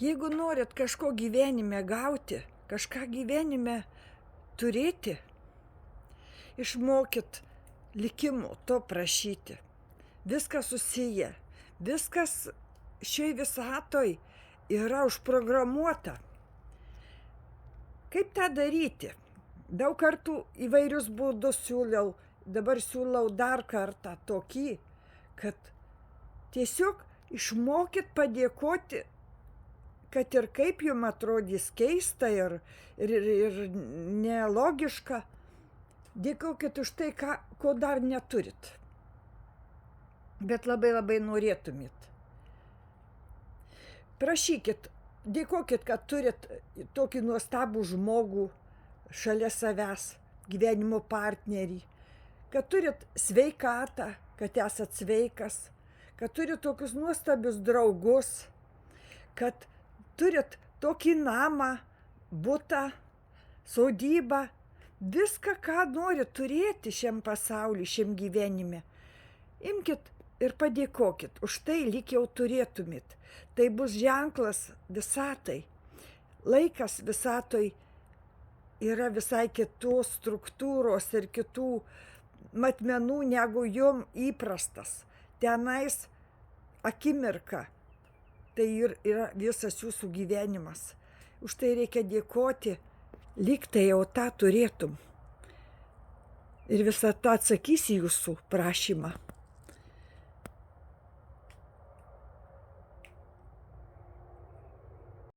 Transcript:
Jeigu norit kažko gyvenime gauti, kažką gyvenime turėti, išmokit likimo to prašyti. Viskas susiję, viskas šioj visatoj yra užprogramuota. Kaip tą daryti? Daug kartų įvairius būdus siūliau, dabar siūlau dar kartą tokį, kad tiesiog išmokit padėkoti, kad ir kaip jums atrodys keista ir nelogiška, dėkokit už tai, ko dar neturit, bet labai norėtumėt. Prašykit, dėkokit, kad turit tokį nuostabų žmogų šalia savęs, gyvenimo partnerį, kad turit sveikatą, kad esat sveikas, kad turit tokius nuostabius draugus, kad turit tokį namą, butą, sodybą, viską, ką norit turėti šiam pasauly, šiam gyvenime. Imkit ir padėkokit, už tai lyg jau turėtumėt. Tai bus ženklas visatai. Laikas visatoj yra visai kitos struktūros ir kitų matmenų, negu jom įprastas. Tenais akimirka, tai yra visas jūsų gyvenimas. Už tai reikia dėkoti, lyg tai jau tą turėtum. Ir visata atsakys į jūsų prašymą.